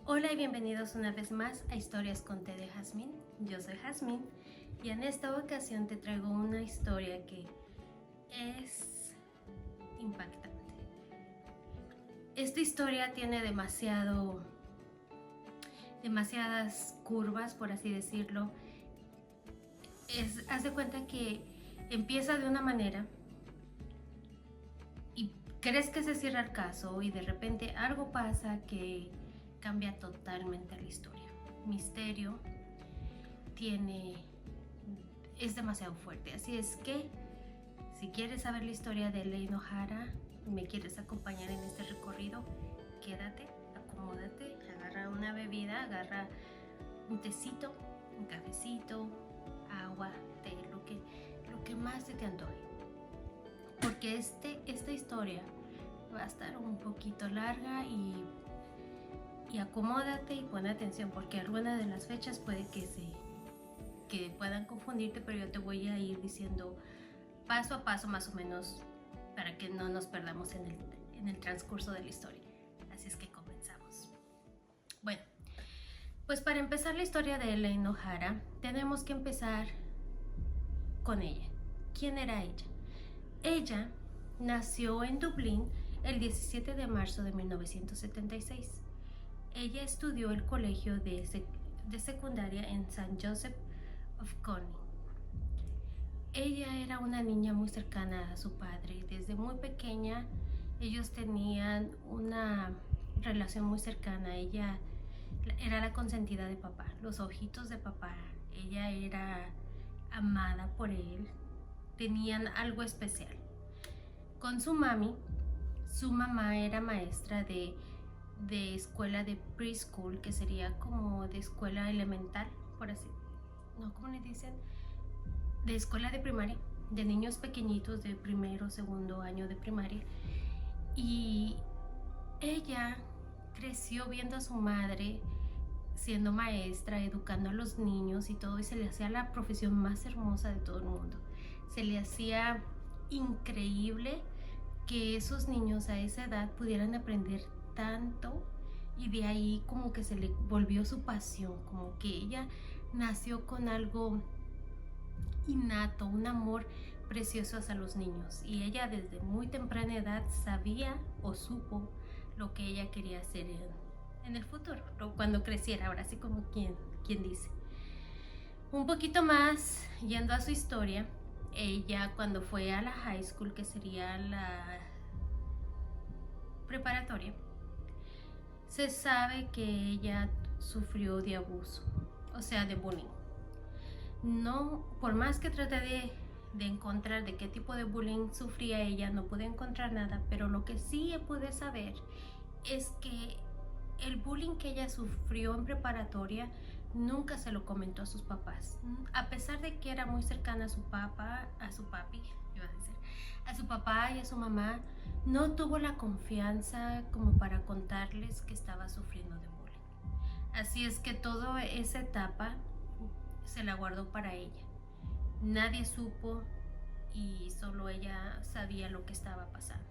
Hola y bienvenidos una vez más a Historias con Té de Jazmín. Yo soy Jazmín y en esta ocasión te traigo una historia que es impactante. Esta historia tiene demasiadas curvas, por así decirlo. Haz de cuenta que empieza de una manera y crees que se cierra el caso y de repente algo pasa que cambia totalmente la historia. Misterio es demasiado fuerte, así es que si quieres saber la historia de Elaine O'Hara, me quieres acompañar en este recorrido, quédate, acomódate, agarra una bebida, agarra un tecito, un cafecito, agua, té, lo que más se te antoje, porque esta historia va a estar un poquito larga y acomódate y pon atención, porque alguna de las fechas puede que puedan confundirte, pero yo te voy a ir diciendo paso a paso más o menos para que no nos perdamos en el transcurso de la historia. Así es que comenzamos. Bueno, pues para empezar la historia de Elaine O'Hara tenemos que empezar con ella. ¿Quién era ella? Ella nació en Dublín el 17 de marzo de 1976. Ella estudió el colegio de secundaria en St. Joseph of Coney. Ella era una niña muy cercana a su padre. Desde muy pequeña ellos tenían una relación muy cercana. Ella era la consentida de papá, los ojitos de papá. Ella era amada por él. Tenían algo especial. Con su mamá era maestra de escuela de preschool, que sería como de escuela elemental, por así, no, ¿cómo le dicen? De escuela de primaria, de niños pequeñitos de primero, segundo año de primaria. Y ella creció viendo a su madre siendo maestra, educando a los niños y todo, y se le hacía la profesión más hermosa de todo el mundo. Se le hacía increíble que esos niños a esa edad pudieran aprender tanto, y de ahí como que se le volvió su pasión, como que ella nació con algo innato, un amor precioso hacia los niños, y ella desde muy temprana edad sabía o supo lo que ella quería hacer en el futuro, cuando creciera, ahora sí como quien dice. Un poquito más yendo a su historia, ella cuando fue a la high school, que sería la preparatoria, se sabe que ella sufrió de abuso, o sea, de bullying. No, por más que traté de encontrar de qué tipo de bullying sufría ella, no pude encontrar nada, pero lo que sí pude saber es que el bullying que ella sufrió en preparatoria nunca se lo comentó a sus papás, a pesar de que era muy cercana a su papá, a su papi, iba a decir, a su papá y a su mamá. No tuvo la confianza como para contarles que estaba sufriendo de bullying. Así es que toda esa etapa se la guardó para ella. Nadie supo y solo ella sabía lo que estaba pasando.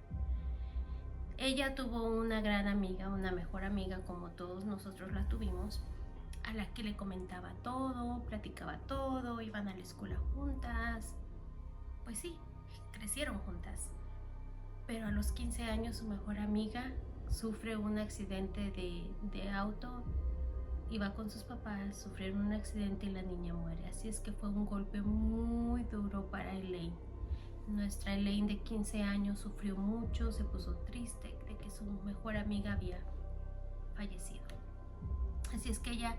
Ella tuvo una gran amiga, una mejor amiga, como todos nosotros la tuvimos, a la que le comentaba todo, platicaba todo, iban a la escuela juntas. Pues sí, crecieron juntas. Pero a los 15 años su mejor amiga sufre un accidente de auto. Iba con sus papás, sufrieron un accidente y la niña muere. Así es que fue un golpe muy duro para Elaine. Nuestra Elaine de 15 años sufrió mucho, se puso triste de que su mejor amiga había fallecido. Así es que ella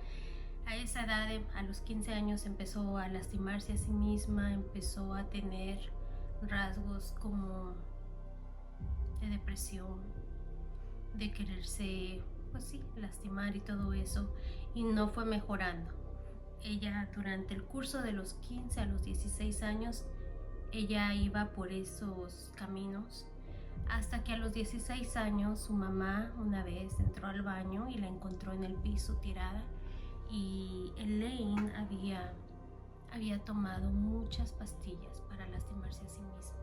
a esa edad, a los 15 años, empezó a lastimarse a sí misma, empezó a tener rasgos como de depresión, de quererse, pues sí, lastimar y todo eso, y no fue mejorando. Ella durante el curso de los 15 a los 16 años, ella iba por esos caminos, hasta que a los 16 años su mamá una vez entró al baño y la encontró en el piso tirada, y Elaine había tomado muchas pastillas para lastimarse a sí misma.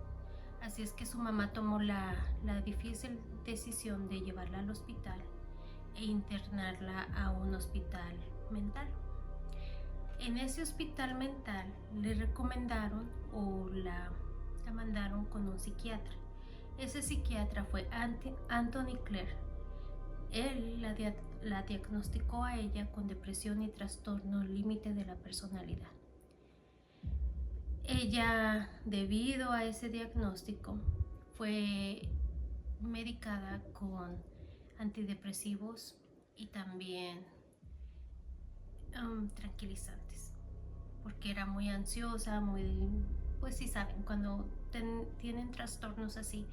Así es que su mamá tomó la difícil decisión de llevarla al hospital e internarla a un hospital mental. En ese hospital mental le recomendaron o la mandaron con un psiquiatra. Ese psiquiatra fue Anthony Clare. Él la diagnosticó a ella con depresión y trastorno límite de la personalidad. Ella, debido a ese diagnóstico, fue medicada con antidepresivos y también tranquilizantes, porque era muy ansiosa, pues sí saben, cuando tienen trastornos así,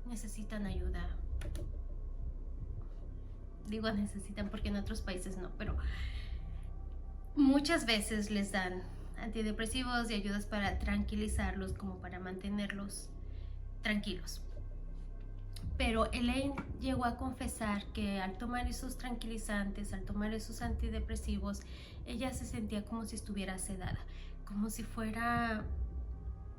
necesitan ayuda. Digo necesitan porque en otros países no, pero muchas veces les dan antidepresivos y ayudas para tranquilizarlos, como para mantenerlos tranquilos. Pero Elaine llegó a confesar que al tomar esos tranquilizantes, al tomar esos antidepresivos, ella se sentía como si estuviera sedada, como si fuera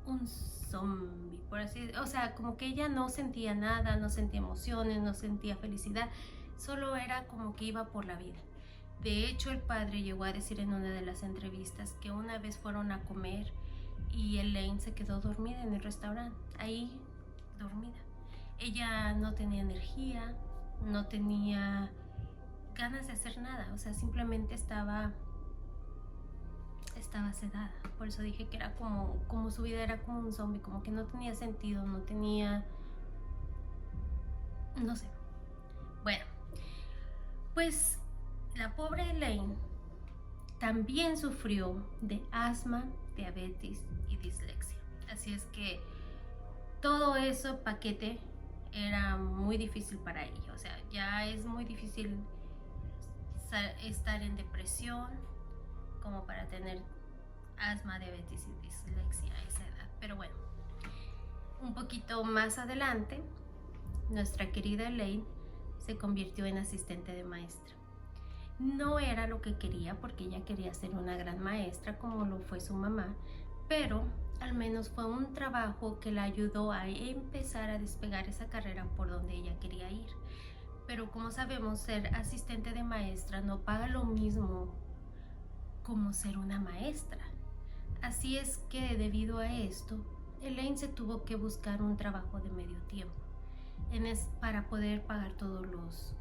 un zombie, por así decirlo. O sea, como que ella no sentía nada, no sentía emociones, no sentía felicidad, solo era como que iba por la vida. De hecho, el padre llegó a decir en una de las entrevistas que una vez fueron a comer y Elaine se quedó dormida en el restaurante, ahí dormida. Ella no tenía energía, no tenía ganas de hacer nada, o sea, simplemente estaba sedada. Por eso dije que era como su vida era como un zombie, como que no tenía sentido, no tenía, no sé. Bueno, pues la pobre Elaine también sufrió de asma, diabetes y dislexia. Así es que todo eso paquete era muy difícil para ella. O sea, ya es muy difícil estar en depresión como para tener asma, diabetes y dislexia a esa edad. Pero bueno, un poquito más adelante, nuestra querida Elaine se convirtió en asistente de maestra. No era lo que quería, porque ella quería ser una gran maestra como lo fue su mamá, pero al menos fue un trabajo que la ayudó a empezar a despegar esa carrera por donde ella quería ir. Pero como sabemos, ser asistente de maestra no paga lo mismo como ser una maestra. Así es que debido a esto, Elaine se tuvo que buscar un trabajo de medio tiempo para poder pagar todos los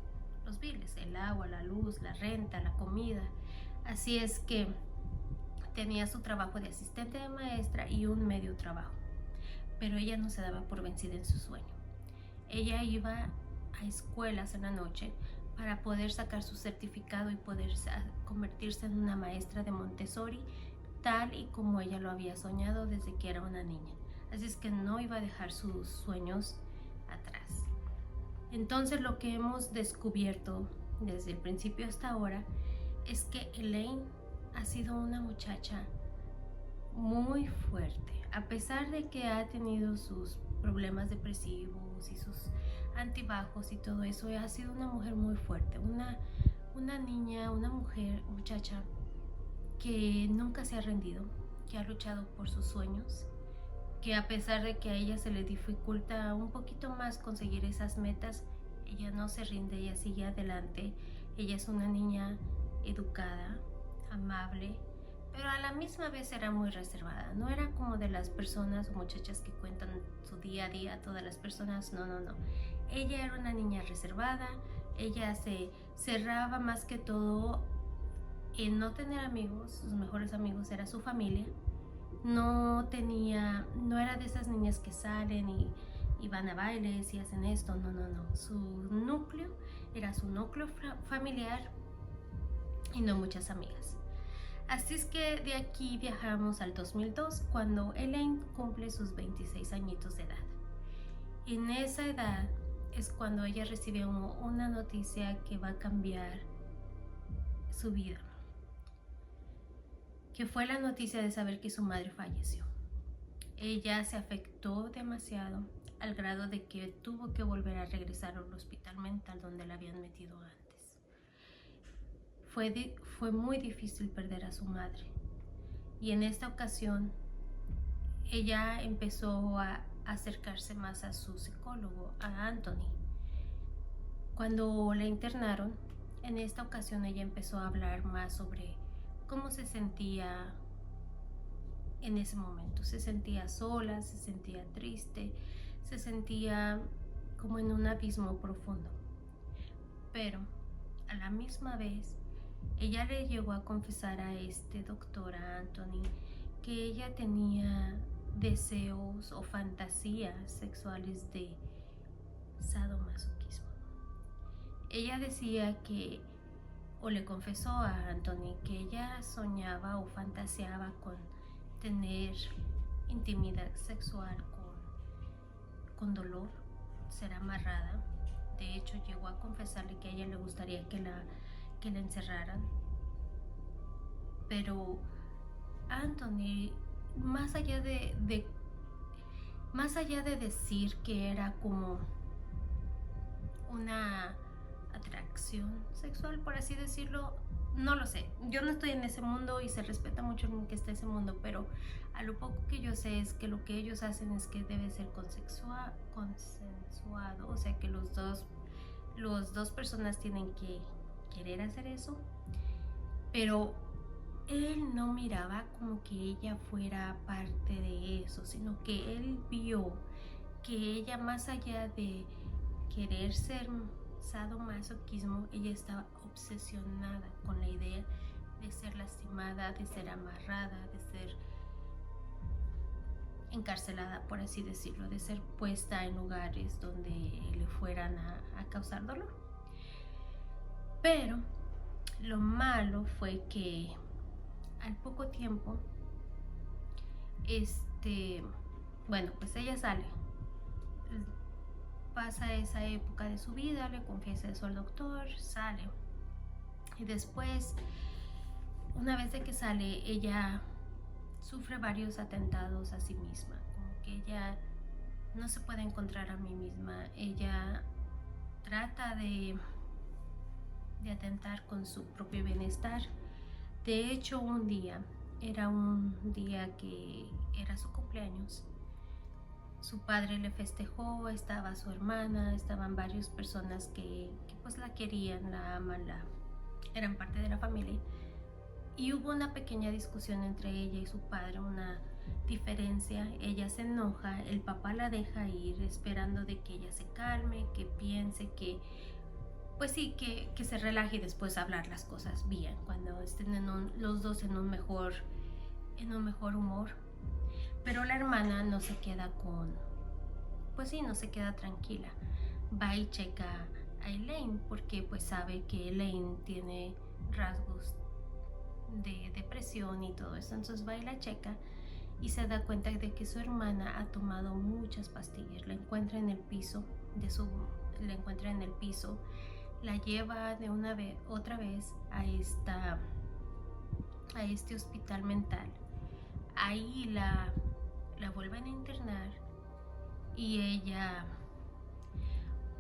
biles, el agua, la luz, la renta, la comida. Así es que tenía su trabajo de asistente de maestra y un medio trabajo, pero ella no se daba por vencida en su sueño. Ella iba a escuelas en la noche para poder sacar su certificado y poder convertirse en una maestra de Montessori, tal y como ella lo había soñado desde que era una niña. Así es que no iba a dejar sus sueños atrás. Entonces, lo que hemos descubierto desde el principio hasta ahora es que Elaine ha sido una muchacha muy fuerte. A pesar de que ha tenido sus problemas depresivos y sus altibajos y todo eso, ha sido una mujer muy fuerte, una niña, una muchacha que nunca se ha rendido, que ha luchado por sus sueños, que a pesar de que a ella se le dificulta un poquito más conseguir esas metas, ella no se rinde, ella sigue adelante. Ella es una niña educada, amable, pero a la misma vez era muy reservada. No era como de las personas o muchachas que cuentan su día a día a todas las personas, no. Ella era una niña reservada, ella se cerraba más que todo en no tener amigos. Sus mejores amigos era su familia. No era de esas niñas que salen y van a bailes y hacen esto, no. Su núcleo era su núcleo familiar y no muchas amigas. Así es que de aquí viajamos al 2002, cuando Elaine cumple sus 26 añitos de edad. En esa edad es cuando ella recibe una noticia que va a cambiar su vida, que fue la noticia de saber que su madre falleció. Ella se afectó demasiado al grado de que tuvo que volver a regresar al hospital mental donde la habían metido antes. Fue muy difícil perder a su madre, y en esta ocasión ella empezó a acercarse más a su psicólogo, a Anthony. Cuando la internaron, en esta ocasión ella empezó a hablar más sobre cómo se sentía en ese momento. Se sentía sola, se sentía triste, se sentía como en un abismo profundo. Pero a la misma vez, ella le llegó a confesar a este doctor, a Anthony, que ella tenía deseos o fantasías sexuales de sadomasoquismo. Ella decía que, o le confesó a Anthony, que ella soñaba o fantaseaba con tener intimidad sexual con dolor, ser amarrada. De hecho, llegó a confesarle que a ella le gustaría que la encerraran. Pero Anthony, más allá de decir que era como una atracción sexual, por así decirlo, no lo sé. Yo no estoy en ese mundo y se respeta mucho el que está en ese mundo, pero a lo poco que yo sé es que lo que ellos hacen es que debe ser consensuado, o sea que los dos personas tienen que querer hacer eso, pero él no miraba como que ella fuera parte de eso, sino que él vio que ella, más allá de querer ser sadomasoquismo, ella estaba obsesionada con la idea de ser lastimada, de ser amarrada, de ser encarcelada, por así decirlo, de ser puesta en lugares donde le fueran a causar dolor. Pero lo malo fue que al poco tiempo, bueno, pues ella sale, pasa esa época de su vida, le confiesa eso al doctor, sale. Y después, una vez de que sale, ella sufre varios atentados a sí misma, como que ella no se puede encontrar a mí misma. Ella trata de atentar con su propio bienestar. De hecho, era un día que era su cumpleaños. Su padre le festejó, estaba su hermana, estaban varias personas que pues la querían, la aman, eran parte de la familia. Y hubo una pequeña discusión entre ella y su padre, una diferencia. Ella se enoja, el papá la deja ir esperando de que ella se calme, que piense, que pues sí, que se relaje y después hablar las cosas bien, cuando estén los dos en un mejor humor. Pero la hermana no se queda no se queda tranquila. Va y checa a Elaine porque pues sabe que Elaine tiene rasgos de depresión y todo eso. Entonces va y la checa y se da cuenta de que su hermana ha tomado muchas pastillas. La encuentra en el piso la lleva de otra vez a este hospital mental. Ahí la vuelven a internar y ella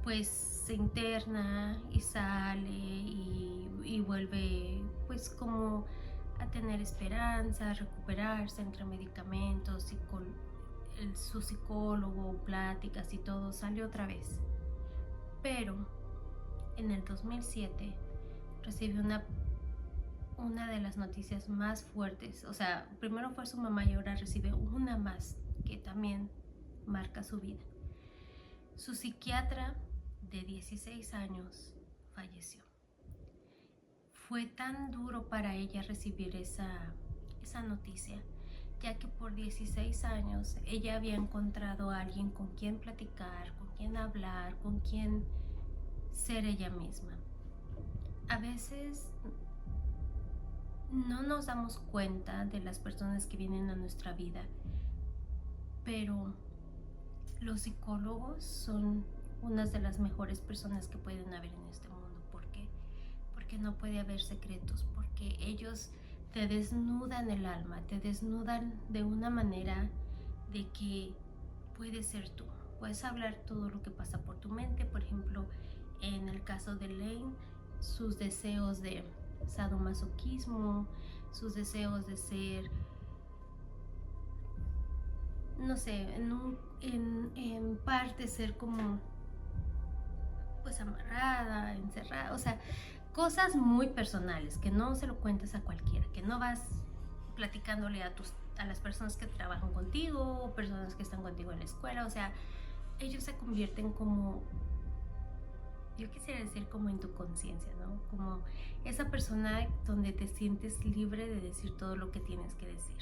pues se interna y sale y vuelve pues como a tener esperanza, a recuperarse entre medicamentos, su psicólogo, pláticas y todo, sale otra vez. Pero en el 2007 recibe una de las noticias más fuertes. O sea, primero fue su mamá y ahora recibe una más que también marca su vida. Su psiquiatra de 16 años falleció. Fue tan duro para ella recibir esa noticia, ya que por 16 años ella había encontrado a alguien con quien platicar, con quien hablar, con quien ser ella misma. A veces no nos damos cuenta de las personas que vienen a nuestra vida, pero los psicólogos son unas de las mejores personas que pueden haber en este mundo. ¿Por qué? Porque no puede haber secretos, porque ellos te desnudan el alma, te desnudan de una manera de que puedes ser tú. Puedes hablar todo lo que pasa por tu mente. Por ejemplo, en el caso de Elaine, sus deseos de sadomasoquismo, sus deseos de ser, no sé, en parte ser como pues amarrada, encerrada, o sea, cosas muy personales que no se lo cuentes a cualquiera, que no vas platicándole a las personas que trabajan contigo o personas que están contigo en la escuela. O sea, ellos se convierten como, yo quisiera decir, como en tu conciencia, ¿no? Como esa persona donde te sientes libre de decir todo lo que tienes que decir,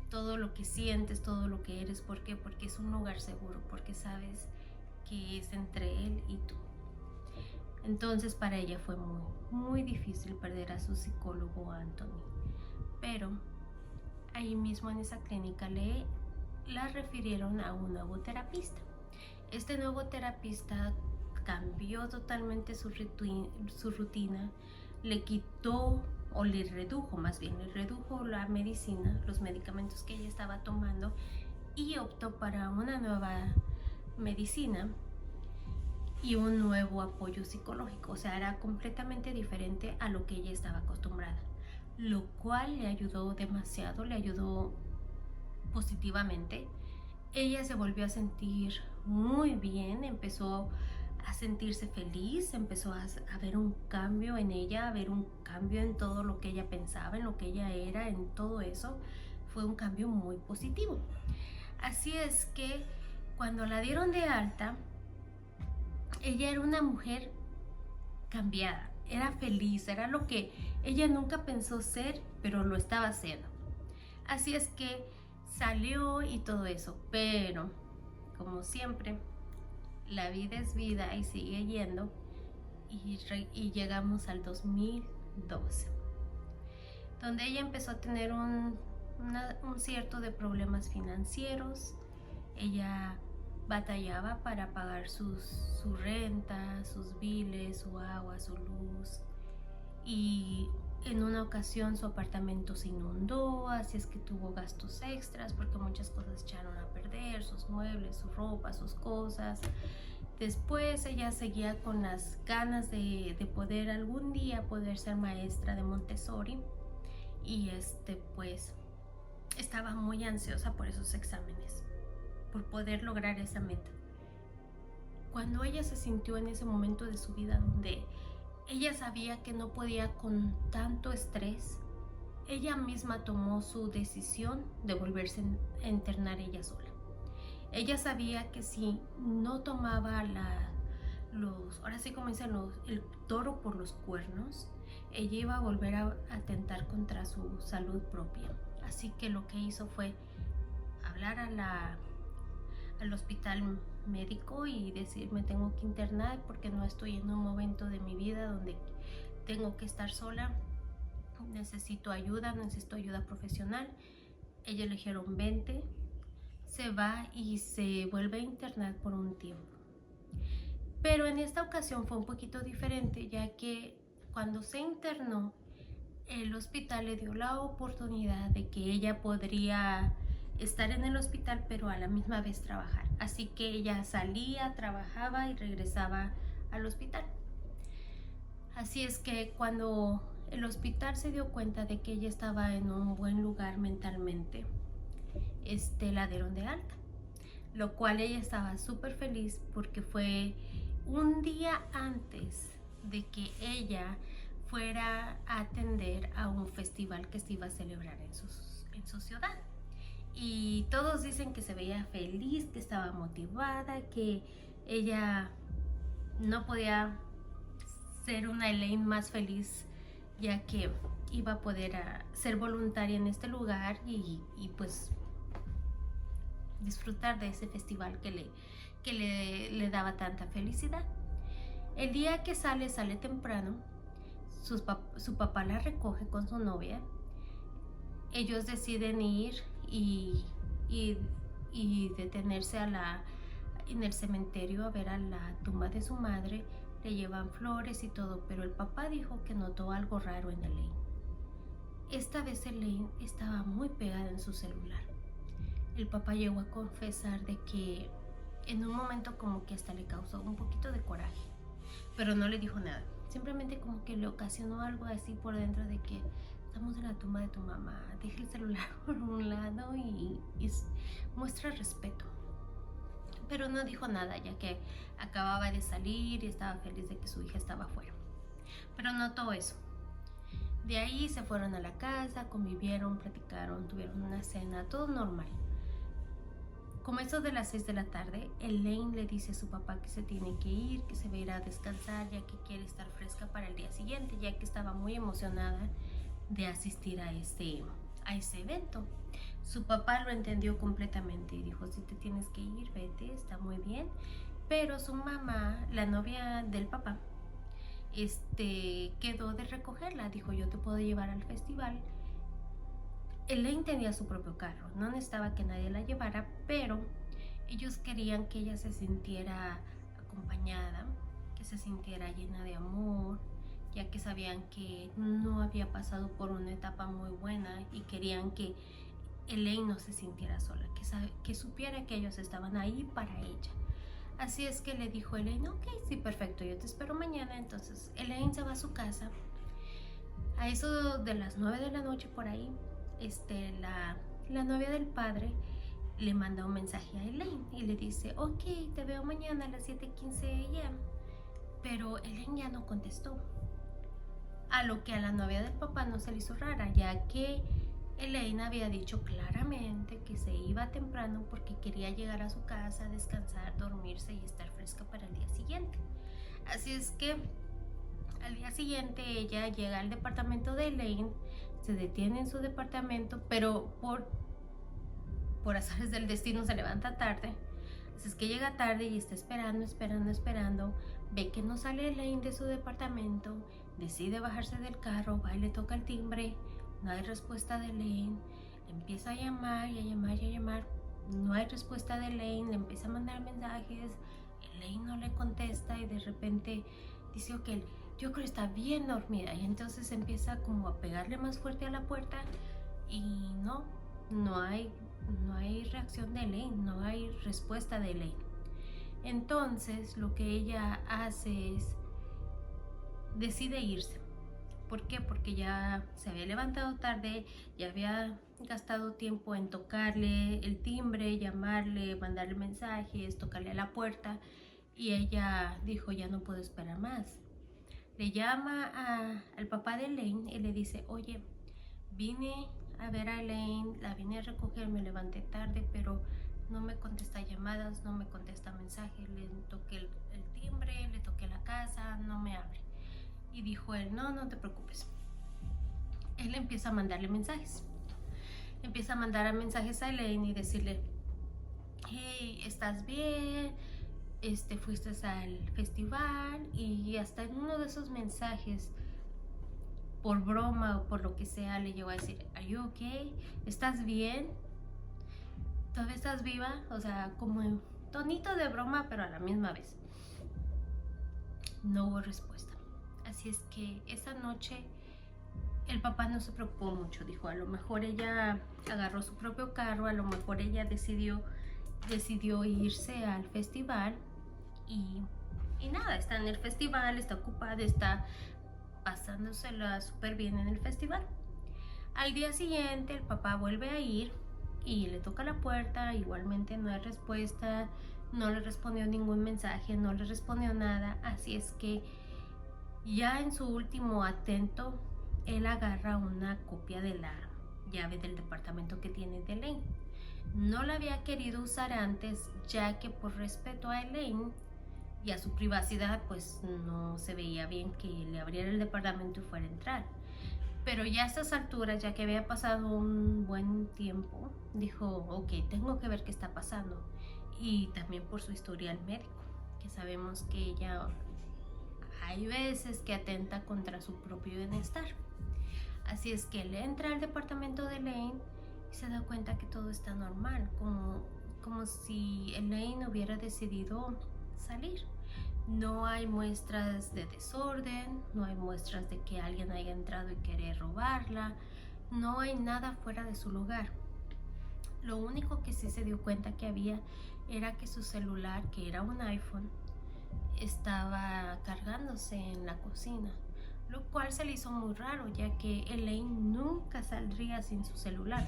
todo lo que sientes, todo lo que eres. ¿Por qué? Porque es un lugar seguro, porque sabes que es entre él y tú. Entonces para ella fue muy, muy difícil perder a su psicólogo Anthony, pero ahí mismo en esa clínica la refirieron a un nuevo terapista. Este nuevo terapista cambió totalmente su rutina, le quitó, o le redujo, más bien, le redujo la medicina, los medicamentos que ella estaba tomando, y optó para una nueva medicina y un nuevo apoyo psicológico. O sea, era completamente diferente a lo que ella estaba acostumbrada, lo cual le ayudó demasiado, le ayudó positivamente. Ella se volvió a sentir muy bien, empezó a sentirse feliz, empezó a ver un cambio en ella, a ver un cambio en todo lo que ella pensaba, en lo que ella era, en todo eso. Fue un cambio muy positivo. Así es que cuando la dieron de alta, ella era una mujer cambiada, era feliz, era lo que ella nunca pensó ser, pero lo estaba haciendo. Así es que salió y todo eso, pero como siempre, la vida es vida y sigue yendo, y llegamos al 2012, donde ella empezó a tener un cierto de problemas financieros. Ella batallaba para pagar su renta, sus biles, su agua, su luz, y en una ocasión su apartamento se inundó, así es que tuvo gastos extras porque muchas cosas echaron a perder, sus muebles, su ropa, sus cosas. Después ella seguía con las ganas de poder algún día poder ser maestra de Montessori, y pues estaba muy ansiosa por esos exámenes, por poder lograr esa meta. Cuando ella se sintió en ese momento de su vida donde ella sabía que no podía con tanto estrés, ella misma tomó su decisión de volverse a internar ella sola. Ella sabía que si no tomaba ahora sí como dicen, el toro por los cuernos, ella iba a volver a atentar contra su salud propia. Así que lo que hizo fue hablar al hospital médico y decir: me tengo que internar porque no estoy en un momento de mi vida donde tengo que estar sola, necesito ayuda profesional. Ellos le dijeron: vente. Se va y se vuelve a internar por un tiempo. Pero en esta ocasión fue un poquito diferente, ya que cuando se internó, el hospital le dio la oportunidad de que ella podría estar en el hospital, pero a la misma vez trabajar. Así que ella salía, trabajaba y regresaba al hospital. Así es que cuando el hospital se dio cuenta de que ella estaba en un buen lugar mentalmente, la dieron de alta, lo cual ella estaba súper feliz porque fue un día antes de que ella fuera a atender a un festival que se iba a celebrar en su ciudad. Y todos dicen que se veía feliz, que estaba motivada, que ella no podía ser una Elaine más feliz, ya que iba a poder ser voluntaria en este lugar y pues disfrutar de ese festival que le daba tanta felicidad. El día que sale temprano. Su papá la recoge con su novia. Ellos deciden ir y detenerse en el cementerio a ver a la tumba de su madre. Le llevan flores y todo, pero el papá dijo que notó algo raro en Elaine. Esta vez Elaine estaba muy pegada en su celular. El papá llegó a confesar de que en un momento como que hasta le causó un poquito de coraje, pero no le dijo nada. Simplemente como que le ocasionó algo así por dentro de que estamos en la tumba de tu mamá, deja el celular por un lado y muestra respeto. Pero no dijo nada, ya que acababa de salir y estaba feliz de que su hija estaba afuera. Pero notó eso. De ahí se fueron a la casa, convivieron, platicaron, tuvieron una cena, todo normal. Como eso de las 6 de la tarde, Elaine le dice a su papá que se tiene que ir, que se va a ir a descansar, ya que quiere estar fresca para el día siguiente, ya que estaba muy emocionada de asistir a ese evento. Su papá lo entendió completamente y dijo, si te tienes que ir, vete, está muy bien. Pero su mamá, la novia del papá, quedó de recogerla. Dijo, yo te puedo llevar al festival. Elaine tenía su propio carro, no necesitaba que nadie la llevara, pero ellos querían que ella se sintiera acompañada, que se sintiera llena de amor, ya que sabían que no había pasado por una etapa muy buena y querían que Elaine no se sintiera sola, que supiera que ellos estaban ahí para ella. Así es que le dijo Elaine, ok, sí, perfecto, yo te espero mañana. Entonces Elaine se va a su casa. A eso de las 9 de la noche por ahí, la novia del padre le manda un mensaje a Elaine y le dice, ok, te veo mañana a las 7:15 a.m. Pero Elaine ya no contestó. A lo que a la novia del papá no se le hizo rara, ya que Elaine había dicho claramente que se iba temprano porque quería llegar a su casa, descansar, dormirse y estar fresca para el día siguiente. Así es que al día siguiente ella llega al departamento de Elaine, se detiene en su departamento, pero por azares del destino se levanta tarde. Así es que llega tarde y está esperando. Ve que no sale Elaine de su departamento, decide bajarse del carro, va y le toca el timbre. No hay respuesta de Elaine. Le empieza a llamar y a llamar. No hay respuesta de Elaine. Le empieza a mandar mensajes. Elaine no le contesta y de repente dice, ok, yo creo que está bien dormida. Y entonces empieza como a pegarle más fuerte a la puerta y no hay reacción de Elaine, no hay respuesta de Elaine. Entonces lo que ella hace es decide irse. ¿Por qué? Porque ya se había levantado tarde, ya había gastado tiempo en tocarle el timbre, llamarle, mandarle mensajes, tocarle a la puerta, y ella dijo, ya no puedo esperar más. Le llama al papá de Elaine y le dice, oye, vine a ver a Elaine, la vine a recoger, me levanté tarde, pero no me contesta llamadas, no me contesta mensajes, le toqué el timbre, le toqué la casa, no me abre. Y dijo él, no te preocupes. Él empieza a mandarle mensajes. Empieza a mandar mensajes a Elaine y decirle, hey, ¿estás bien? Fuiste al festival. Y hasta en uno de esos mensajes, por broma o por lo que sea, le llegó a decir, ¿are you okay? ¿Estás bien? ¿Todavía estás viva? O sea, como en tonito de broma, pero a la misma vez. No hubo respuesta. Así es que esa noche el papá no se preocupó mucho. Dijo, a lo mejor ella agarró su propio carro, a lo mejor ella decidió irse al festival y nada, está en el festival, está ocupada, está pasándosela súper bien en el festival. Al día siguiente el papá vuelve a ir y le toca la puerta, igualmente no hay respuesta, no le respondió ningún mensaje, no le respondió nada. Así es que ya en su último atento, él agarra una copia de la llave del departamento que tiene de Elaine. No la había querido usar antes, ya que por respeto a Elaine y a su privacidad, pues no se veía bien que le abriera el departamento y fuera a entrar. Pero ya a estas alturas, ya que había pasado un buen tiempo, dijo, ok, tengo que ver qué está pasando. Y también por su historial médico, que sabemos que ella hay veces que atenta contra su propio bienestar. Así es que él entra al departamento de Elaine y se da cuenta que todo está normal, como si Elaine hubiera decidido salir. No hay muestras de desorden, no hay muestras de que alguien haya entrado y querer robarla, no hay nada fuera de su lugar. Lo único que sí se dio cuenta que había era que su celular, que era un iPhone, estaba cargándose en la cocina, lo cual se le hizo muy raro, ya que Elaine nunca saldría sin su celular,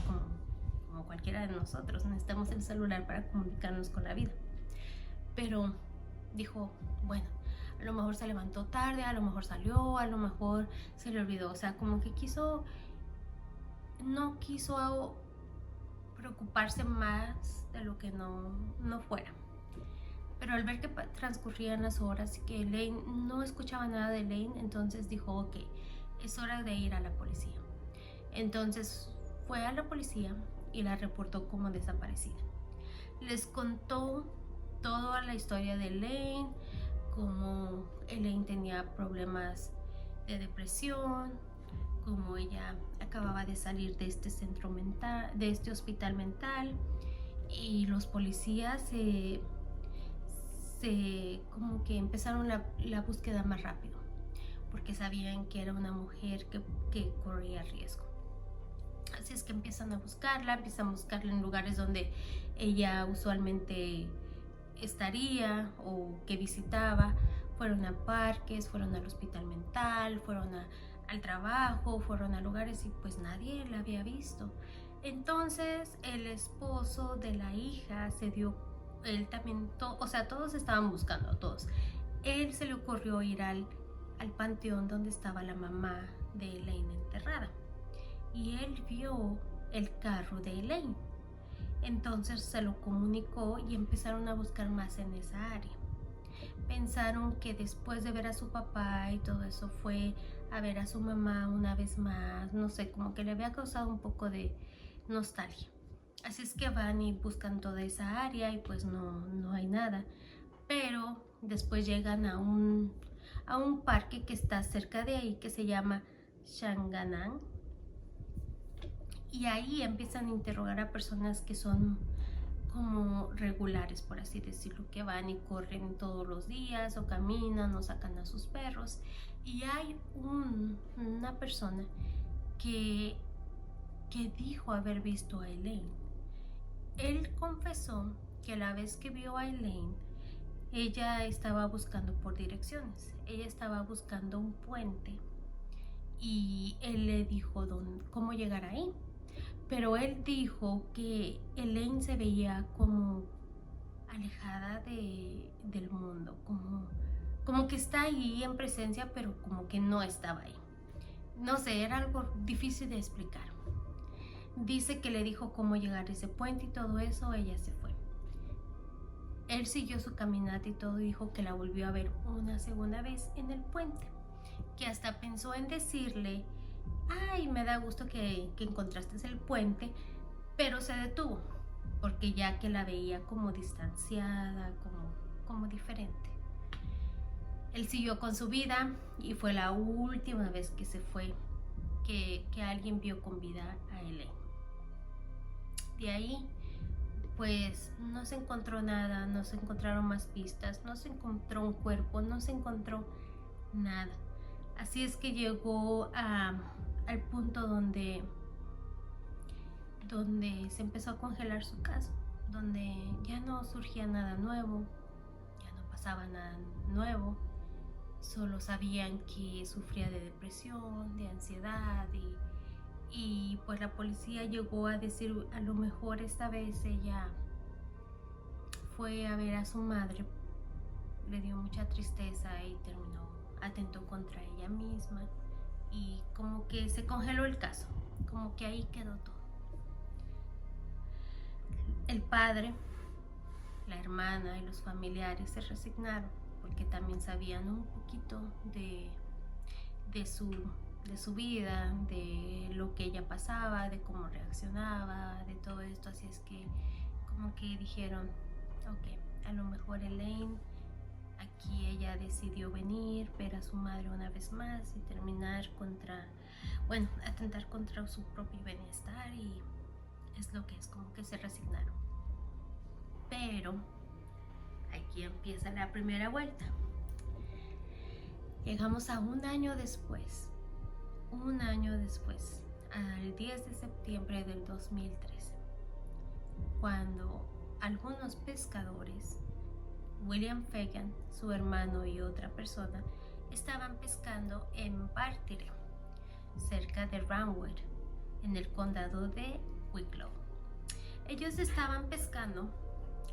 como cualquiera de nosotros. Necesitamos el celular para comunicarnos con la vida. Pero dijo, bueno, a lo mejor se levantó tarde, a lo mejor salió, a lo mejor se le olvidó. O sea, como que no quiso preocuparse más de lo que no fuera. Pero al ver que transcurrían las horas y que Elaine no escuchaba nada de Elaine, entonces dijo, ok, es hora de ir a la policía. Entonces fue a la policía y la reportó como desaparecida. Les contó toda la historia de Elaine, cómo Elaine tenía problemas de depresión, cómo ella acababa de salir de este centro mental, de este hospital mental, y los policías como que empezaron la búsqueda más rápido, porque sabían que era una mujer que corría riesgo. Así es que empiezan a buscarla en lugares donde ella usualmente estaría o que visitaba. Fueron a parques, fueron al hospital mental, fueron al trabajo, fueron a lugares y pues nadie la había visto. Entonces el esposo de la hija él también, o sea, todos estaban buscando, todos. Él se le ocurrió ir al panteón donde estaba la mamá de Elaine enterrada. Y él vio el carro de Elaine. Entonces se lo comunicó y empezaron a buscar más en esa área. Pensaron que después de ver a su papá y todo eso, fue a ver a su mamá una vez más. No sé, como que le había causado un poco de nostalgia. Así es que van y buscan toda esa área y pues no hay nada. Pero después llegan a un parque que está cerca de ahí, que se llama Shanganang. Y ahí empiezan a interrogar a personas que son como regulares, por así decirlo, que van y corren todos los días o caminan o sacan a sus perros. Y hay una persona que dijo haber visto a Elaine. Él confesó que la vez que vio a Elaine, ella estaba buscando por direcciones. Ella estaba buscando un puente y él le dijo cómo llegar ahí. Pero él dijo que Elaine se veía como alejada del mundo, como que está ahí en presencia, pero como que no estaba ahí. No sé, era algo difícil de explicar. Dice que le dijo cómo llegar a ese puente y todo eso, ella se fue. Él siguió su caminata y todo, dijo que la volvió a ver una segunda vez en el puente, que hasta pensó en decirle, ay, me da gusto que encontraste el puente, pero se detuvo, porque ya que la veía como distanciada, como diferente. Él siguió con su vida y fue la última vez que se fue, que alguien vio con vida a Elaine. De ahí, pues no se encontró nada, no se encontraron más pistas, no se encontró un cuerpo, no se encontró nada. Así es que llegó al punto donde se empezó a congelar su caso, donde ya no surgía nada nuevo, ya no pasaba nada nuevo, solo sabían que sufría de depresión, de ansiedad y pues la policía llegó a decir, a lo mejor esta vez ella fue a ver a su madre, le dio mucha tristeza y atentó contra ella misma, y como que se congeló el caso, como que ahí quedó todo. El padre, la hermana y los familiares se resignaron porque también sabían un poquito de su vida, de lo que ella pasaba, de cómo reaccionaba, de todo esto. Así es que como que dijeron, ok, a lo mejor Elaine, aquí ella decidió venir, ver a su madre una vez más y atentar contra su propio bienestar, y es lo que es, como que se resignaron. Pero aquí empieza la primera vuelta. Llegamos a un año después, al 10 de septiembre del 2013, cuando algunos pescadores, William Fagan, su hermano y otra persona, estaban pescando en Bartire, cerca de Ranwood, en el condado de Wicklow. Ellos estaban pescando,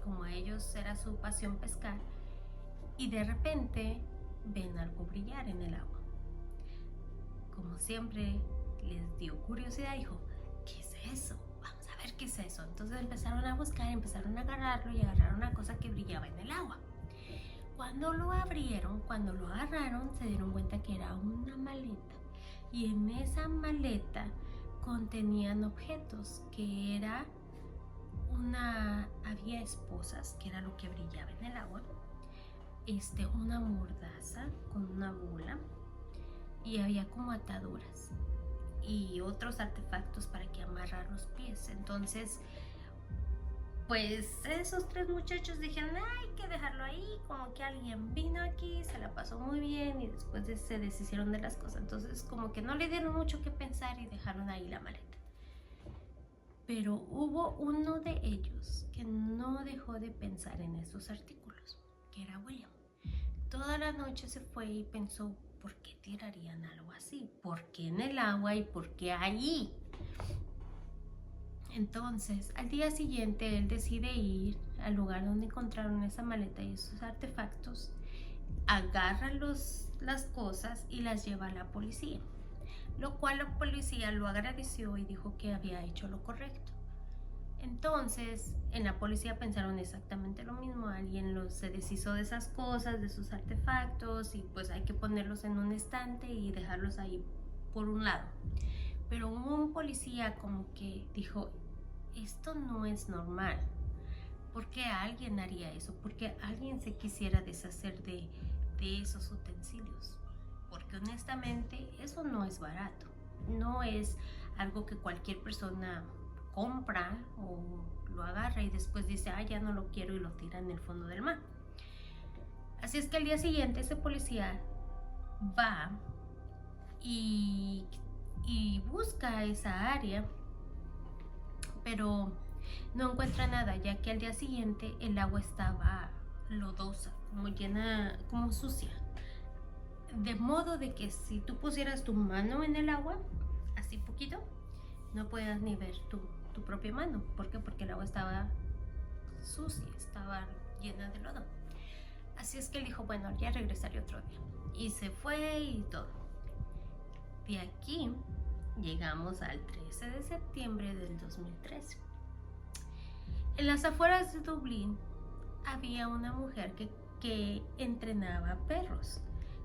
como a ellos era su pasión pescar, y de repente ven algo brillar en el agua. Como siempre les dio curiosidad, dijo, ¿qué es eso? Vamos a ver qué es eso. Entonces empezaron a buscar, empezaron a agarrarlo y agarraron una cosa que brillaba en el agua. Cuando lo abrieron, cuando lo agarraron, se dieron cuenta que era una maleta. Y en esa maleta contenían objetos, que era había esposas, que era lo que brillaba en el agua, una mordaza con una bola, y había como ataduras y otros artefactos para que amarrar los pies. Entonces, pues esos tres muchachos dijeron, hay que dejarlo ahí, como que alguien vino aquí, se la pasó muy bien y después se deshicieron de las cosas. Entonces como que no le dieron mucho que pensar y dejaron ahí la maleta. Pero hubo uno de ellos que no dejó de pensar en esos artículos, que era William. Toda la noche se fue y pensó, ¿por qué tirarían algo así? ¿Por qué en el agua y por qué allí? Entonces, al día siguiente, él decide ir al lugar donde encontraron esa maleta y esos artefactos, agarra las cosas y las lleva a la policía, lo cual la policía lo agradeció y dijo que había hecho lo correcto. Entonces, en la policía pensaron exactamente lo mismo, alguien se deshizo de esas cosas, de sus artefactos, y pues hay que ponerlos en un estante y dejarlos ahí por un lado. Pero un policía como que dijo, esto no es normal. ¿Por qué alguien haría eso? ¿Por qué alguien se quisiera deshacer de esos utensilios? Porque honestamente eso no es barato. No es algo que cualquier persona compra o lo agarra y después dice, ya no lo quiero, y lo tira en el fondo del mar. Así es que al día siguiente ese policía va y busca esa área, pero no encuentra nada, ya que al día siguiente el agua estaba lodosa, como llena, como sucia, de modo de que si tú pusieras tu mano en el agua, así poquito, no podías ni ver tu propia mano. ¿Por qué? Porque el agua estaba sucia, estaba llena de lodo. Así es que él dijo, bueno, ya regresaré otro día, y se fue y todo. De aquí llegamos al 13 de septiembre del 2013. En las afueras de Dublín había una mujer que entrenaba perros.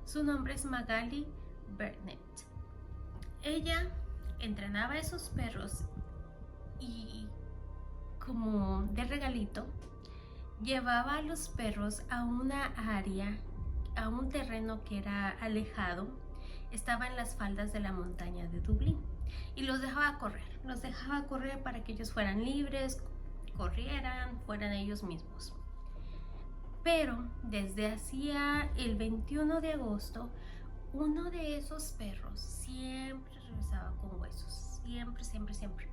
Su nombre es Magali Burnett. Ella entrenaba a esos perros y, como de regalito, llevaba a los perros a una área, a un terreno que era alejado. Estaba en las faldas de la montaña de Dublín y los dejaba correr para que ellos fueran libres, corrieran, fueran ellos mismos. Pero desde hacía el 21 de agosto, uno de esos perros siempre regresaba con huesos, siempre.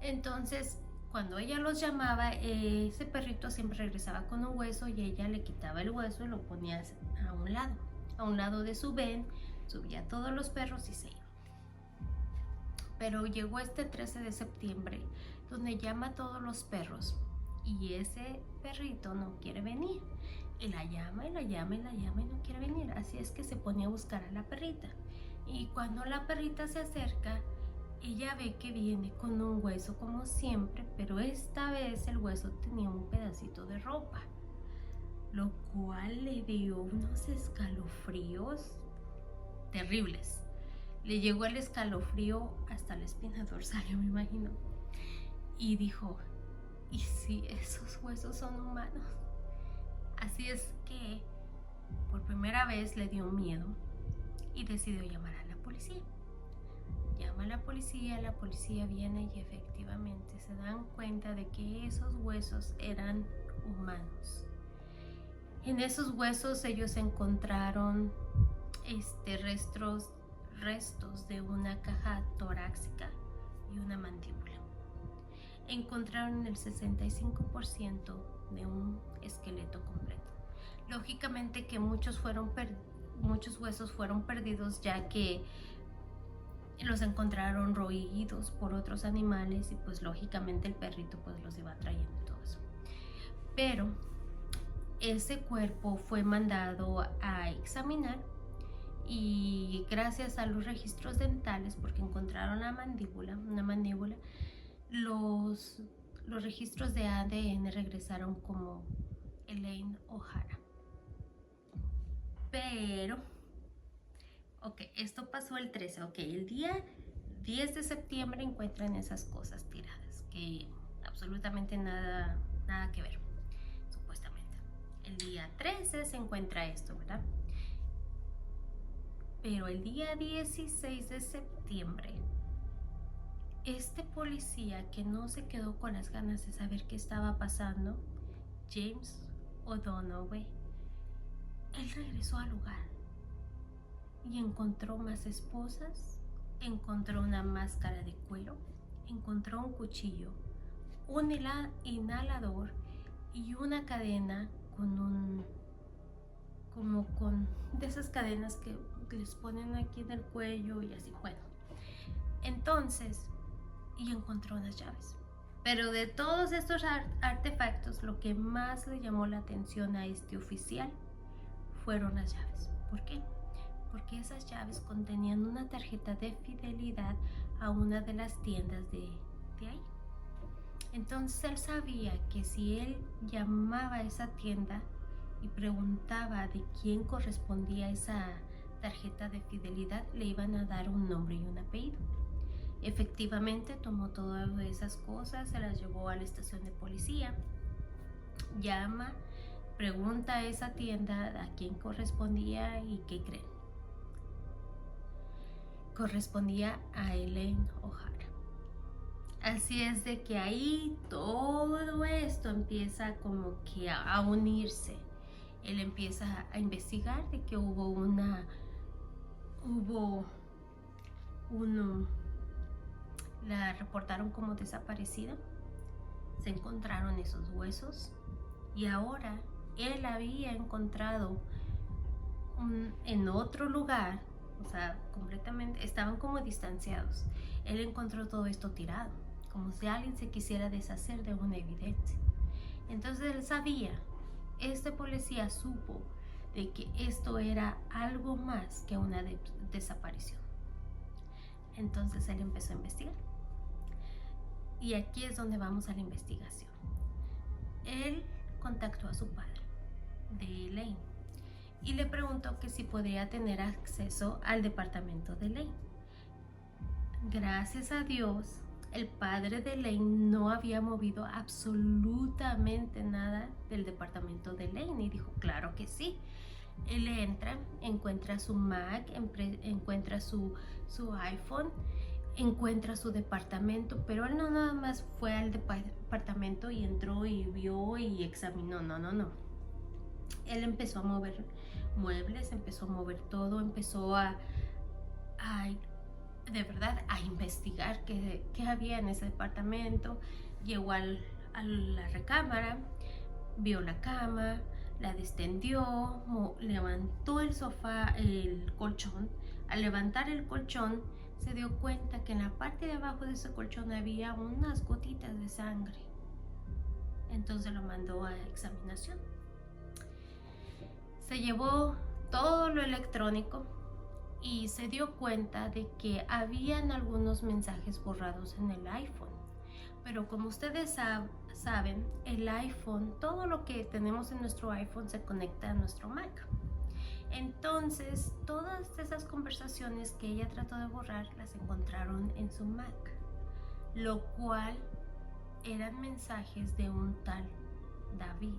Entonces, cuando ella los llamaba, ese perrito siempre regresaba con un hueso y ella le quitaba el hueso y lo ponía a un lado de su ven, subía a todos los perros y se iba. Pero llegó este 13 de septiembre, donde llama a todos los perros y ese perrito no quiere venir. Y la llama y no quiere venir. Así es que se pone a buscar a la perrita. Y cuando la perrita se acerca, ella ve que viene con un hueso como siempre, pero esta vez el hueso tenía un pedacito de ropa, lo cual le dio unos escalofríos terribles. Le llegó el escalofrío hasta la espina dorsal, yo me imagino. Y dijo, ¿y si esos huesos son humanos? Así es que por primera vez le dio miedo y decidió llamar a la policía. Llama a la policía viene y efectivamente se dan cuenta de que esos huesos eran humanos. En esos huesos ellos encontraron restos de una caja torácica y una mandíbula. Encontraron el 65% de un esqueleto completo. Lógicamente que muchos huesos fueron perdidos, ya que los encontraron roídos por otros animales y pues lógicamente el perrito pues los iba trayendo y todo eso. Pero ese cuerpo fue mandado a examinar y gracias a los registros dentales, porque encontraron una mandíbula, los registros de ADN regresaron como Elaine O'Hara. Pero, ok, esto pasó el 13, ok, el día 10 de septiembre encuentran esas cosas tiradas, que absolutamente nada que ver, supuestamente. El día 13 se encuentra esto, ¿verdad? Pero el día 16 de septiembre, este policía que no se quedó con las ganas de saber qué estaba pasando, James O'Donoghue, él regresó al lugar y encontró más esposas, encontró una máscara de cuero, encontró un cuchillo, un inhalador y una cadena con de esas cadenas que les ponen aquí en el cuello y así. Bueno, entonces, y encontró unas llaves. Pero de todos estos artefactos, lo que más le llamó la atención a este oficial fueron las llaves. ¿Por qué? Porque esas llaves contenían una tarjeta de fidelidad a una de las tiendas de ahí. Entonces él sabía que si él llamaba a esa tienda y preguntaba de quién correspondía esa tarjeta de fidelidad, le iban a dar un nombre y un apellido. Efectivamente tomó todas esas cosas, se las llevó a la estación de policía, llama, pregunta a esa tienda a quién correspondía y ¿qué creen? Correspondía a Elaine O'Hara. Así es de que ahí todo esto empieza como que a unirse. Él empieza a investigar de que la reportaron como desaparecida. Se encontraron esos huesos y ahora él había encontrado en otro lugar, o sea, completamente, estaban como distanciados. Él encontró todo esto tirado, como si alguien se quisiera deshacer de una evidencia. Entonces él sabía, este policía supo de que esto era algo más que una desaparición. Entonces él empezó a investigar. Y aquí es donde vamos a la investigación. Él contactó a su padre, de Elaine, y le preguntó que si podría tener acceso al departamento de Elaine. Gracias a Dios, el padre de Elaine no había movido absolutamente nada del departamento de Elaine y dijo, claro que sí. Él entra, encuentra su Mac, encuentra su iPhone, encuentra su departamento, pero él no nada más fue al departamento y entró y vio y examinó, no. Él empezó a mover muebles, empezó a mover todo, empezó de verdad a investigar qué había en ese departamento. Llegó a la recámara, vio la cama, la descendió, levantó el sofá, el colchón. Al levantar el colchón se dio cuenta que en la parte de abajo de ese colchón había unas gotitas de sangre. Entonces lo mandó a examinación. Se llevó todo lo electrónico y se dio cuenta de que habían algunos mensajes borrados en el iPhone. Pero como ustedes saben, el iPhone, todo lo que tenemos en nuestro iPhone se conecta a nuestro Mac. Entonces, todas esas conversaciones que ella trató de borrar las encontraron en su Mac, lo cual eran mensajes de un tal David.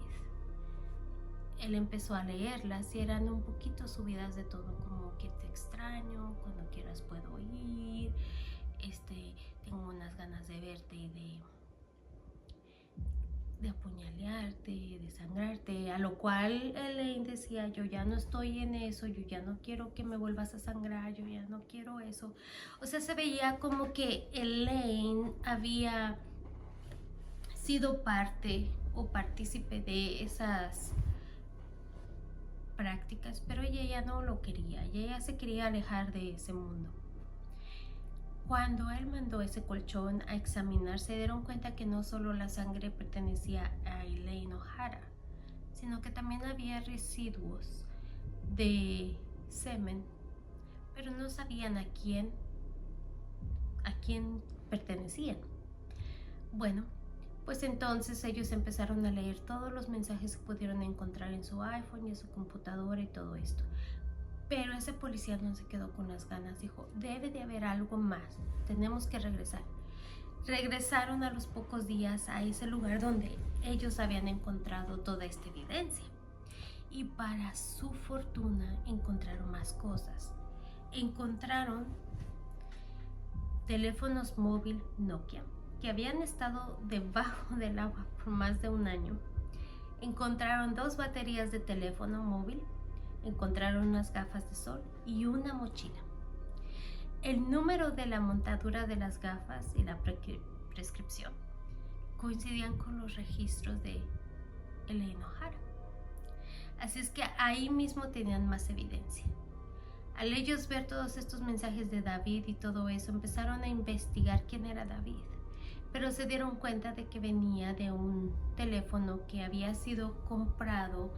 Él empezó a leerlas y eran un poquito subidas de todo, como que te extraño, cuando quieras puedo ir, tengo unas ganas de verte y de apuñalearte, de sangrarte, a lo cual Elaine decía, yo ya no estoy en eso, yo ya no quiero que me vuelvas a sangrar, yo ya no quiero eso. O sea, se veía como que Elaine había sido parte o partícipe de esas prácticas, pero ella ya no lo quería, ella se quería alejar de ese mundo. Cuando él mandó ese colchón a examinar, se dieron cuenta que no solo la sangre pertenecía a Elaine O'Hara, sino que también había residuos de semen, pero no sabían a quién pertenecían. Bueno, pues entonces ellos empezaron a leer todos los mensajes que pudieron encontrar en su iPhone y en su computadora y todo esto. Pero ese policía no se quedó con las ganas, dijo, debe de haber algo más, tenemos que regresar. Regresaron a los pocos días a ese lugar donde ellos habían encontrado toda esta evidencia. Y para su fortuna encontraron más cosas. Encontraron teléfonos móvil Nokia que habían estado debajo del agua por más de un año. Encontraron 2 baterías de teléfono móvil, encontraron unas gafas de sol y una mochila. El número de la montadura de las gafas y la prescripción coincidían con los registros de Elaine O'Hara. Así es que ahí mismo tenían más evidencia. Al ellos ver todos estos mensajes de David y todo eso, empezaron a investigar quién era David, pero se dieron cuenta de que venía de un teléfono que había sido comprado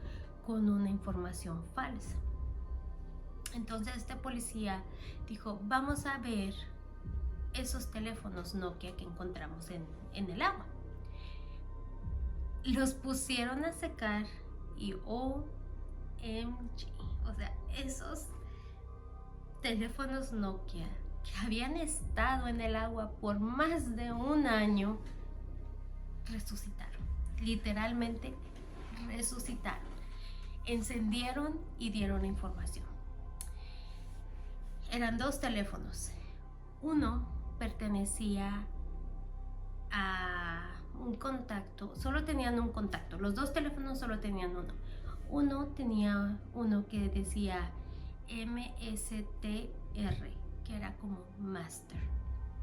con una información falsa. Entonces este policía dijo, vamos a ver esos teléfonos Nokia que encontramos en el agua. Los pusieron a secar y OMG, o sea, esos teléfonos Nokia que habían estado en el agua por más de un año resucitaron, literalmente resucitaron, encendieron y dieron información. Eran 2 teléfonos. Uno pertenecía a un contacto, solo tenían un contacto, los 2 teléfonos solo tenían uno. Uno tenía uno que decía MSTR, que era como Master,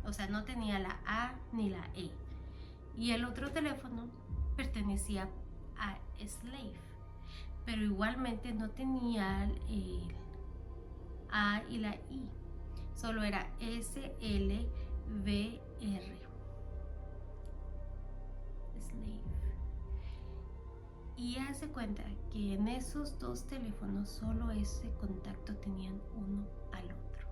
o sea, no tenía la A ni la E. Y el otro teléfono pertenecía a Slave, pero igualmente no tenía el A y la I, solo era SLVR, Slave. Y hace cuenta que en esos 2 teléfonos solo ese contacto tenían uno al otro.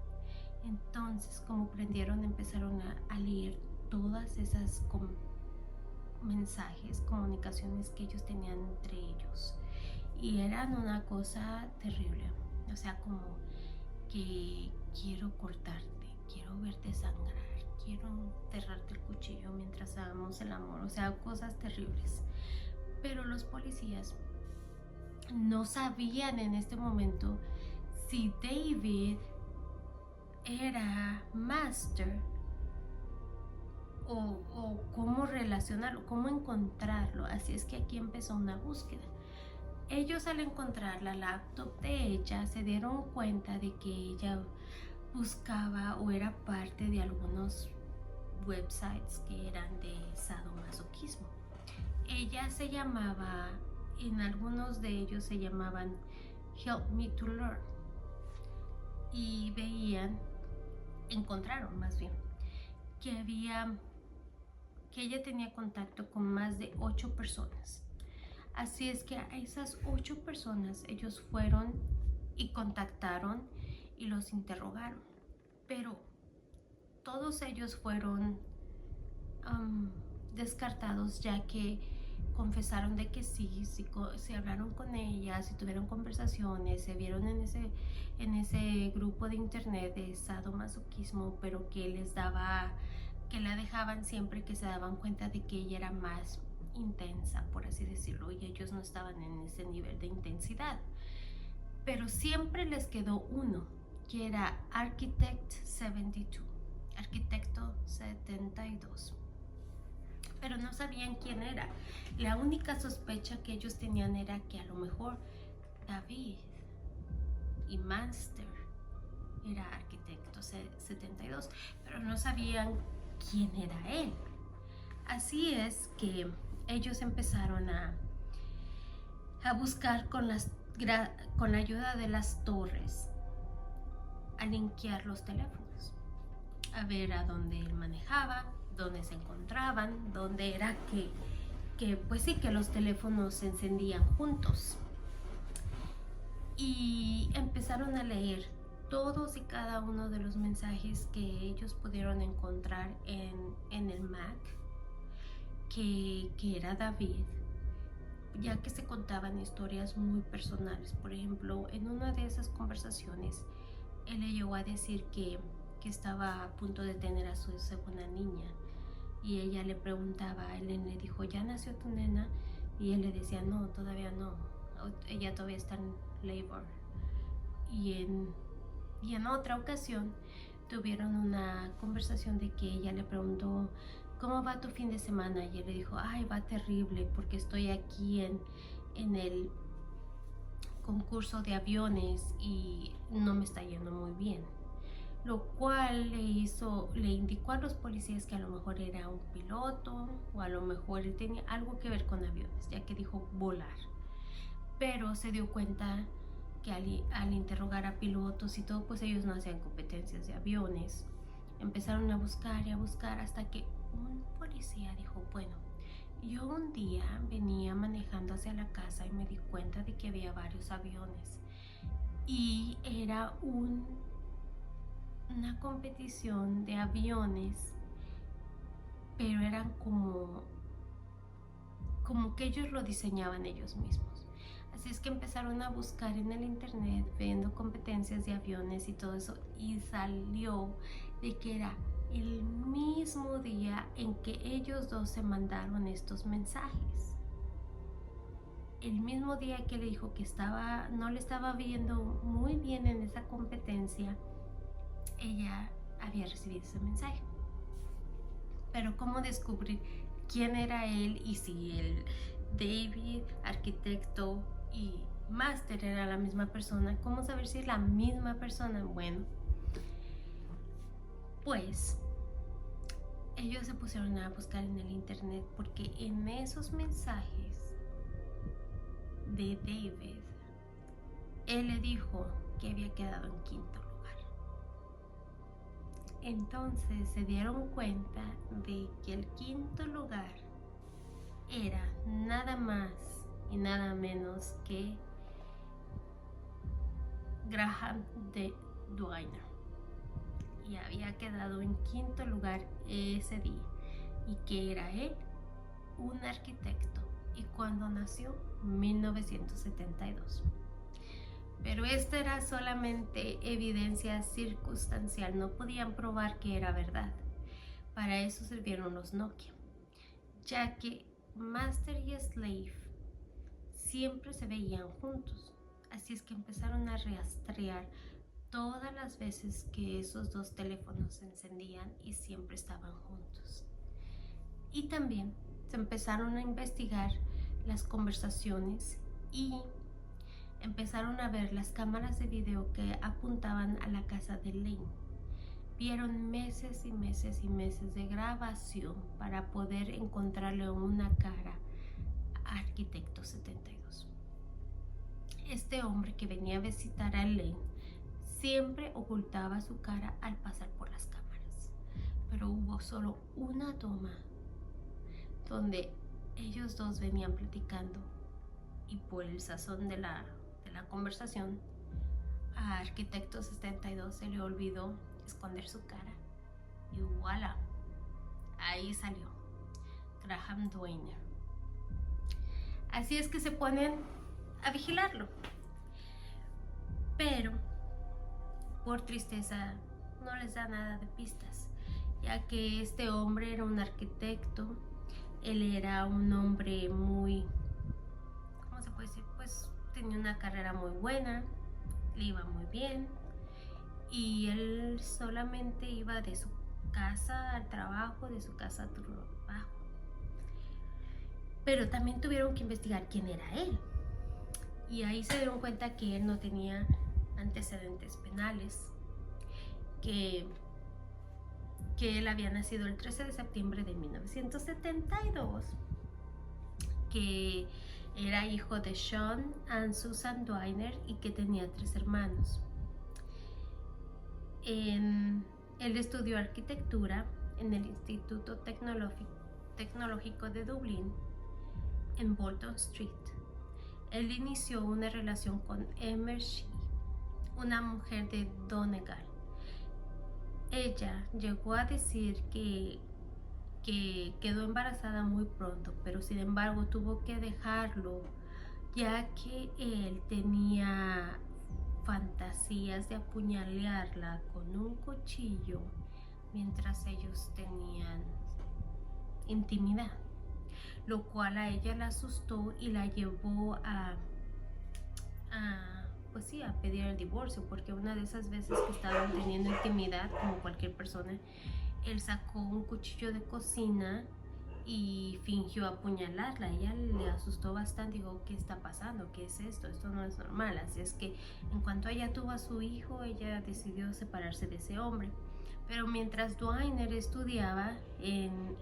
Entonces, como prendieron, empezaron a leer todas esas mensajes, comunicaciones que ellos tenían entre ellos. Y eran una cosa terrible. O sea, como que quiero cortarte, quiero verte sangrar, quiero enterrarte el cuchillo mientras hagamos el amor. O sea, cosas terribles. Pero los policías no sabían en este momento si David era Master o cómo relacionarlo, cómo encontrarlo. Así es que aquí empezó una búsqueda. Ellos, al encontrar la laptop de ella, se dieron cuenta de que ella buscaba o era parte de algunos websites que eran de sadomasoquismo. Ella se llamaba, en algunos de ellos se llamaban Help Me to Learn, y encontraron más bien que ella tenía contacto con más de 8 personas. Así es que a esas 8 personas ellos fueron y contactaron y los interrogaron, pero todos ellos fueron descartados, ya que confesaron de que sí hablaron con ella, si tuvieron conversaciones, se vieron en ese grupo de internet de sadomasoquismo, pero que la dejaban siempre que se daban cuenta de que ella era más intensa, por así decirlo, y ellos no estaban en ese nivel de intensidad. Pero siempre les quedó uno, que era Architecto 72, pero no sabían quién era. La única sospecha que ellos tenían era que a lo mejor David y Master era Arquitecto 72, pero no sabían quién era él. Así es que ellos empezaron a buscar con la ayuda de las torres, a linkear los teléfonos, a ver a dónde él manejaba, dónde se encontraban, dónde era que que pues sí, que los teléfonos se encendían juntos. Y empezaron a leer todos y cada uno de los mensajes que ellos pudieron encontrar en el Mac, que era David, ya que se contaban historias muy personales. Por ejemplo, en una de esas conversaciones, él le llegó a decir que estaba a punto de tener a su segunda niña, y ella le preguntaba, él le dijo, ¿ya nació tu nena? Y él le decía, no, todavía no, ella todavía está en labor. Y en otra ocasión tuvieron una conversación de que ella le preguntó, ¿cómo va tu fin de semana? Y él le dijo, ay, va terrible porque estoy aquí en el concurso de aviones y no me está yendo muy bien. Lo cual le indicó a los policías que a lo mejor era un piloto, o a lo mejor él tenía algo que ver con aviones, ya que dijo volar. Pero se dio cuenta que al interrogar a pilotos y todo, pues ellos no hacían competencias de aviones. Empezaron a buscar y a buscar hasta que un policía dijo, bueno, yo un día venía manejando hacia la casa y me di cuenta de que había varios aviones y era una competición de aviones, pero eran como que ellos lo diseñaban ellos mismos. Así es que empezaron a buscar en el internet, viendo competencias de aviones y todo eso, y salió de que era el mismo día en que ellos dos se mandaron estos mensajes. El mismo día que le dijo que no le estaba viendo muy bien en esa competencia, ella había recibido ese mensaje. Pero ¿cómo descubrir quién era él y si el David, arquitecto, y Master era la misma persona? ¿Cómo saber si es la misma persona? Bueno, pues ellos se pusieron a buscar en el internet, porque en esos mensajes de David, él le dijo que había quedado en quinto lugar. Entonces se dieron cuenta de que el quinto lugar era nada más y nada menos que Graham Dwiner, y había quedado en quinto lugar ese día, y que era él un arquitecto, y cuando nació 1972. Pero esto era solamente evidencia circunstancial, no podían probar que era verdad. Para eso sirvieron los Nokia, ya que Master y Slave siempre se veían juntos. Así es que empezaron a rastrear todas las veces que esos dos teléfonos se encendían y siempre estaban juntos. Y también se empezaron a investigar las conversaciones y empezaron a ver las cámaras de video que apuntaban a la casa de Lane. Vieron meses y meses y meses de grabación para poder encontrarle una cara a Arquitecto 72. Este hombre que venía a visitar a Lane siempre ocultaba su cara al pasar por las cámaras, pero hubo solo una toma donde ellos dos venían platicando, y por el sazón de la conversación, a Arquitecto 72 se le olvidó esconder su cara, y voilà, ahí salió Graham Dwiner. Así es que se ponen a vigilarlo, pero por tristeza no les da nada de pistas, ya que este hombre era un arquitecto. Él era un hombre muy, ¿cómo se puede decir? Pues tenía una carrera muy buena, le iba muy bien, y él solamente iba de su casa al trabajo, de su casa al trabajo. Pero también tuvieron que investigar quién era él, y ahí se dieron cuenta que él no tenía antecedentes penales, que él había nacido el 13 de septiembre de 1972, que era hijo de Sean and Susan Dwiner y que tenía 3 hermanos. Él estudió arquitectura en el Instituto Tecnológico de Dublín, en Bolton Street. Él inició una relación con Emma Shee, una mujer de Donegal. Ella llegó a decir que quedó embarazada muy pronto, pero sin embargo tuvo que dejarlo ya que él tenía fantasías de apuñalarla con un cuchillo mientras ellos tenían intimidad, lo cual a ella la asustó y la llevó pues sí, a pedir el divorcio, porque una de esas veces que estaban teniendo intimidad, como cualquier persona, él sacó un cuchillo de cocina y fingió apuñalarla. Ella le asustó bastante, dijo, ¿qué está pasando? ¿Qué es esto? Esto no es normal. Así es que en cuanto ella tuvo a su hijo, ella decidió separarse de ese hombre. Pero mientras Dwayne estudiaba en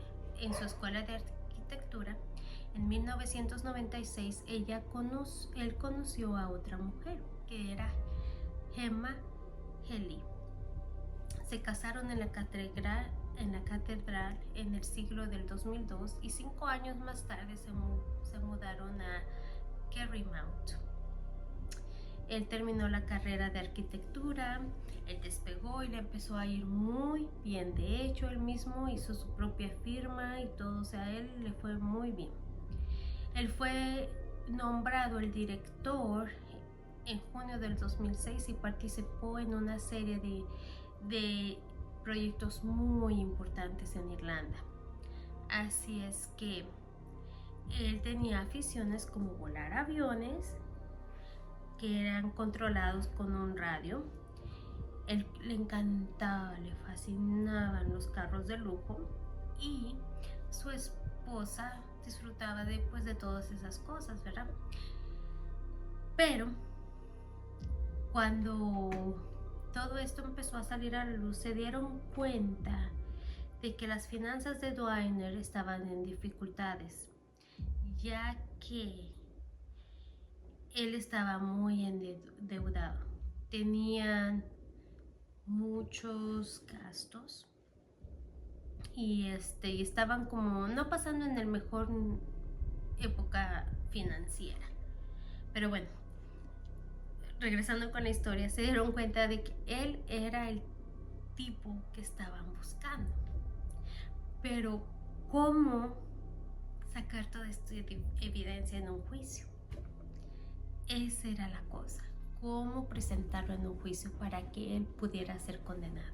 su escuela de arquitectura, en 1996 él conoció a otra mujer, que era Emma Healy. Se casaron en la catedral en el siglo del 2002 y 5 años más tarde se mudaron a Kerrymount. Él terminó la carrera de arquitectura, él despegó y le empezó a ir muy bien. De hecho, él mismo hizo su propia firma y todo, o sea, a él le fue muy bien. Él fue nombrado el director en junio del 2006 y participó en una serie de proyectos muy importantes en Irlanda. Así es que él tenía aficiones como volar aviones que eran controlados con un radio. Él le encantaba, le fascinaban los carros de lujo y su esposa disfrutaba de todas esas cosas, ¿verdad? Pero cuando todo esto empezó a salir a la luz, se dieron cuenta de que las finanzas de Dwayne estaban en dificultades, ya que él estaba muy endeudado. Tenían muchos gastos y estaban como no pasando en el mejor época financiera. Pero bueno, regresando con la historia, se dieron cuenta de que él era el tipo que estaban buscando. Pero ¿cómo sacar toda esta evidencia en un juicio? Esa era la cosa. ¿Cómo presentarlo en un juicio para que él pudiera ser condenado?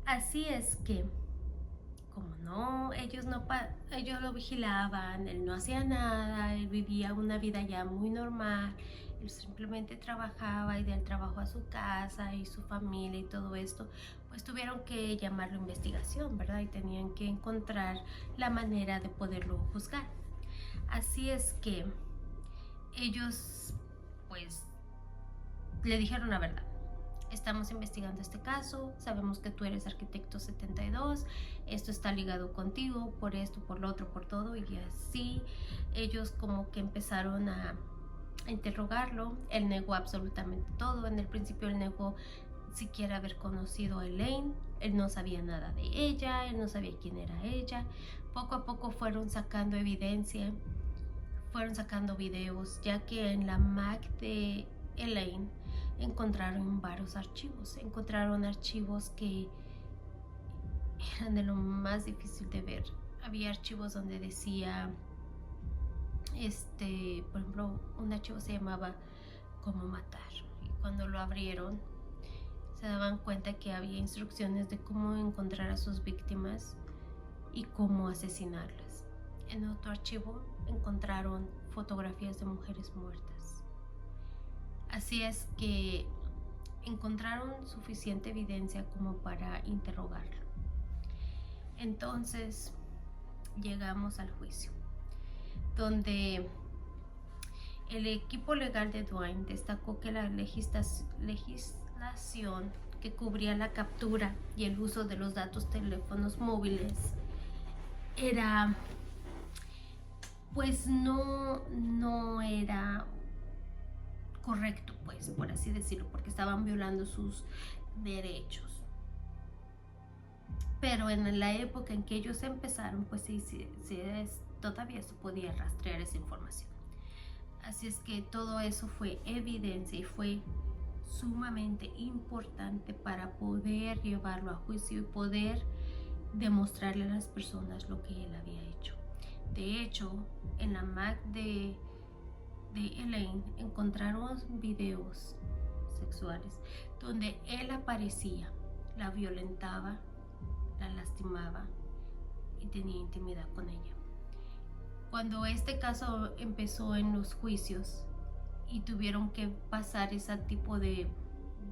Así es que, como no, ellos lo vigilaban, él no hacía nada, él vivía una vida ya muy normal, él simplemente trabajaba y del trabajo a su casa y su familia y todo esto, pues tuvieron que llamarlo a investigación, ¿verdad? Y tenían que encontrar la manera de poderlo juzgar. Así es que ellos, pues, le dijeron la verdad. Estamos investigando este caso, sabemos que tú eres arquitecto 72, esto está ligado contigo, por esto, por lo otro, por todo, y así ellos como que empezaron a interrogarlo. Él negó absolutamente todo. En el principio él negó siquiera haber conocido a Elaine, él no sabía nada de ella, él no sabía quién era ella. Poco a poco fueron sacando evidencia, fueron sacando videos, ya que en la Mac de Elaine encontraron varios archivos, encontraron archivos que eran de lo más difícil de ver. Había archivos donde decía, por ejemplo, un archivo se llamaba Cómo matar, y cuando lo abrieron se daban cuenta que había instrucciones de cómo encontrar a sus víctimas y cómo asesinarlas. En otro archivo encontraron fotografías de mujeres muertas. Así es que encontraron suficiente evidencia como para interrogarlo. Entonces llegamos al juicio, donde el equipo legal de Dwayne destacó que la legislación que cubría la captura y el uso de los datos teléfonos móviles era, pues no era correcto, pues, por así decirlo, porque estaban violando sus derechos. Pero en la época en que ellos empezaron, pues se todavía se podía rastrear esa información. Así es que todo eso fue evidencia y fue sumamente importante para poder llevarlo a juicio y poder demostrarle a las personas lo que él había hecho. De hecho, en la Mac de Elaine encontraron videos sexuales donde él aparecía, la violentaba, la lastimaba y tenía intimidad con ella. Cuando este caso empezó en los juicios y tuvieron que pasar ese tipo de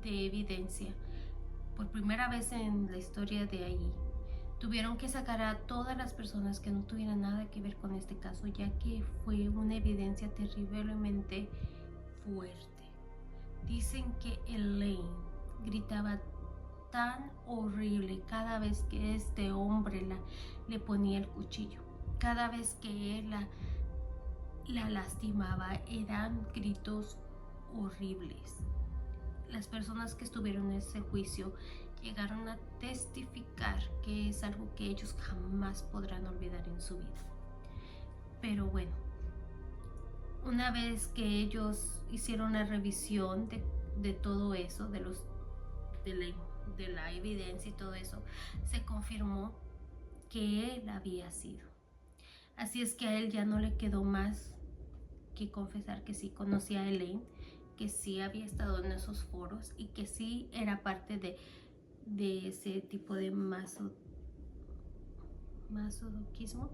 evidencia, por primera vez en la historia de allí, tuvieron que sacar a todas las personas que no tuvieran nada que ver con este caso, ya que fue una evidencia terriblemente fuerte. Dicen que Elaine gritaba tan horrible cada vez que este hombre le ponía el cuchillo. Cada vez que él la lastimaba, eran gritos horribles. Las personas que estuvieron en ese juicio llegaron a testificar que es algo que ellos jamás podrán olvidar en su vida. Pero bueno, una vez que ellos hicieron la revisión de todo eso, de la evidencia y todo eso, se confirmó que él había sido. Así es que a él ya no le quedó más que confesar que sí conocía a Elaine, que sí había estado en esos foros y que sí era parte de ese tipo de masoquismo,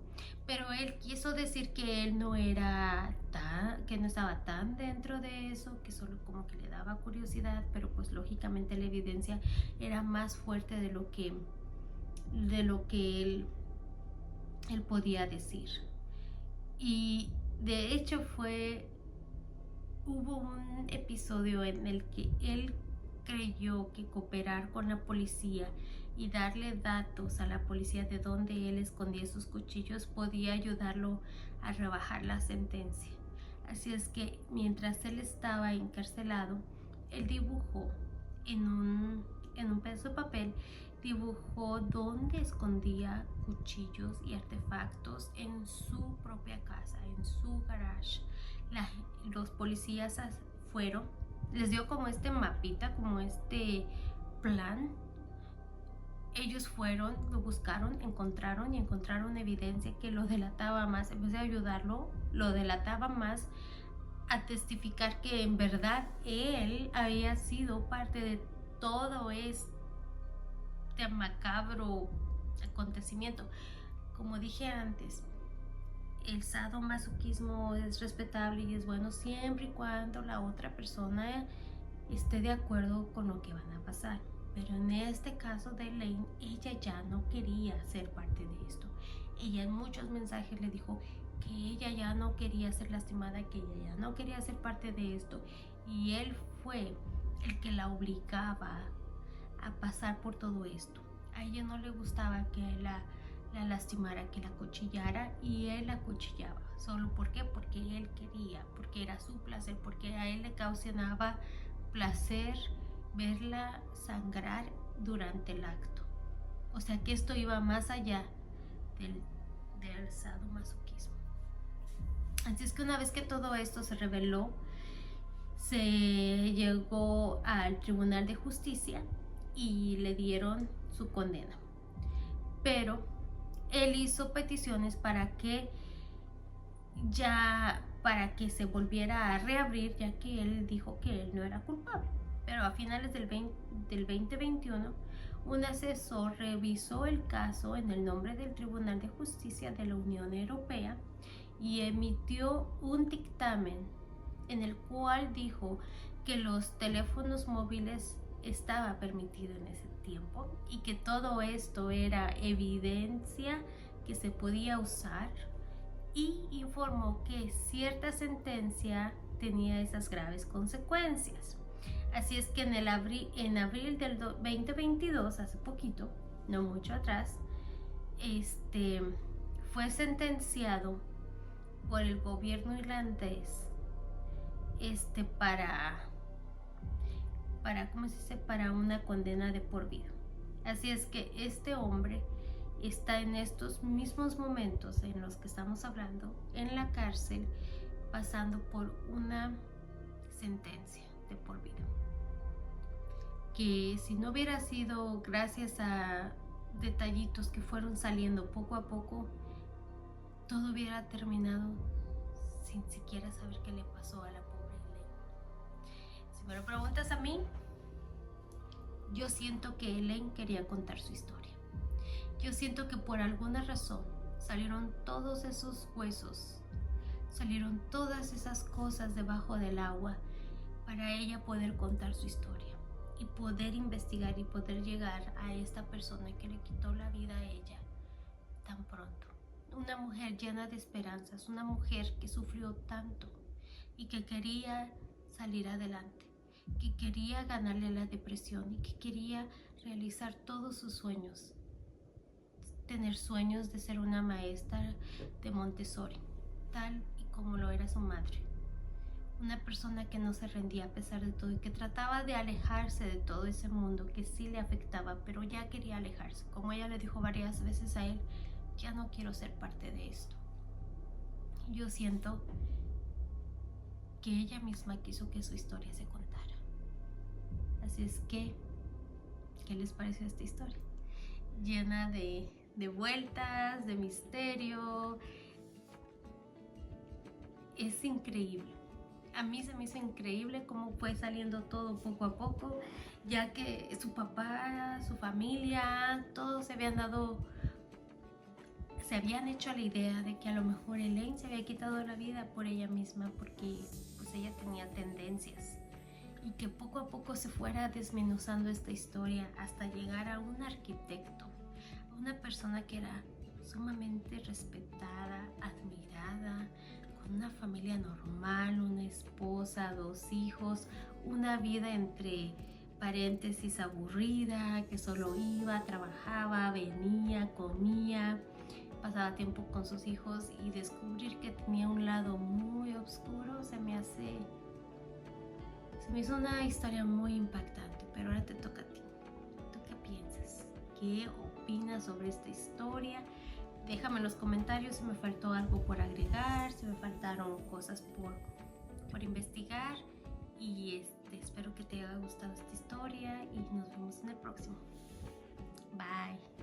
pero él quiso decir que él no estaba tan dentro de eso, que solo como que le daba curiosidad, pero pues lógicamente la evidencia era más fuerte de lo que él podía decir. Y de hecho hubo un episodio en el que él creyó que cooperar con la policía y darle datos a la policía de dónde él escondía sus cuchillos podía ayudarlo a rebajar la sentencia. Así es que mientras él estaba encarcelado, él dibujó en un pedazo de papel, dibujó dónde escondía cuchillos y artefactos en su propia casa, en su garage. Los policías fueron, les dio como este mapita, como este plan. Ellos fueron, lo buscaron, encontraron evidencia que lo delataba más. En vez de ayudarlo, lo delataba más a testificar que en verdad él había sido parte de todo este macabro acontecimiento. Como dije antes, el sadomasoquismo es respetable y es bueno siempre y cuando la otra persona esté de acuerdo con lo que van a pasar. Pero en este caso de Elaine, ella ya no quería ser parte de esto. Ella en muchos mensajes le dijo que ella ya no quería ser lastimada, que ella ya no quería ser parte de esto. Y él fue el que la obligaba a pasar por todo esto. A ella no le gustaba que la lastimara, que la cuchillara, y él la cuchillaba. ¿Solo por qué? Porque él quería, porque era su placer, porque a él le causaba placer verla sangrar durante el acto. O sea que esto iba más allá del sadomasoquismo. Así es que una vez que todo esto se reveló, se llegó al Tribunal de Justicia y le dieron su condena. Pero él hizo peticiones para que se volviera a reabrir, ya que él dijo que él no era culpable. Pero a finales del 2021, un asesor revisó el caso en el nombre del Tribunal de Justicia de la Unión Europea y emitió un dictamen en el cual dijo que los teléfonos móviles estaba permitido en ese tiempo y que todo esto era evidencia que se podía usar, y informó que cierta sentencia tenía esas graves consecuencias. Así es que en abril del 2022, hace poquito, no mucho atrás, fue sentenciado por el gobierno irlandés para una condena de por vida. Así es que este hombre está en estos mismos momentos en los que estamos hablando, en la cárcel, pasando por una sentencia de por vida. Que si no hubiera sido gracias a detallitos que fueron saliendo poco a poco, todo hubiera terminado sin siquiera saber qué le pasó a la pobre Elaine. Si me lo preguntas a mí, yo siento que Elaine quería contar su historia. Yo siento que por alguna razón salieron todos esos huesos, salieron todas esas cosas debajo del agua para ella poder contar su historia y poder investigar y poder llegar a esta persona que le quitó la vida a ella tan pronto. Una mujer llena de esperanzas, una mujer que sufrió tanto y que quería salir adelante, que quería ganarle la depresión y que quería realizar todos sus sueños, tener sueños de ser una maestra de Montessori, tal y como lo era su madre. Una persona que no se rendía a pesar de todo y que trataba de alejarse de todo ese mundo que sí le afectaba, pero ya quería alejarse. Como ella le dijo varias veces a él, ya no quiero ser parte de esto. Yo siento que ella misma quiso que su historia se contara. Así es que, ¿qué les pareció esta historia? Llena de vueltas, de misterio. Es increíble. A mí se me hizo increíble cómo fue saliendo todo poco a poco, ya que su papá, su familia, todos se habían hecho a la idea de que a lo mejor Elaine se había quitado la vida por ella misma, porque pues ella tenía tendencias, y que poco a poco se fuera desmenuzando esta historia hasta llegar a un arquitecto, a una persona que era sumamente respetada, admirada, una familia normal, una esposa, 2 hijos, una vida entre paréntesis aburrida, que solo iba, trabajaba, venía, comía, pasaba tiempo con sus hijos, y descubrir que tenía un lado muy oscuro se me hizo una historia muy impactante. Pero ahora te toca a ti. ¿Tú qué piensas? ¿Qué opinas sobre esta historia? Déjame en los comentarios si me faltó algo por agregar, si me faltaron cosas por investigar. Y espero que te haya gustado esta historia y nos vemos en el próximo. Bye.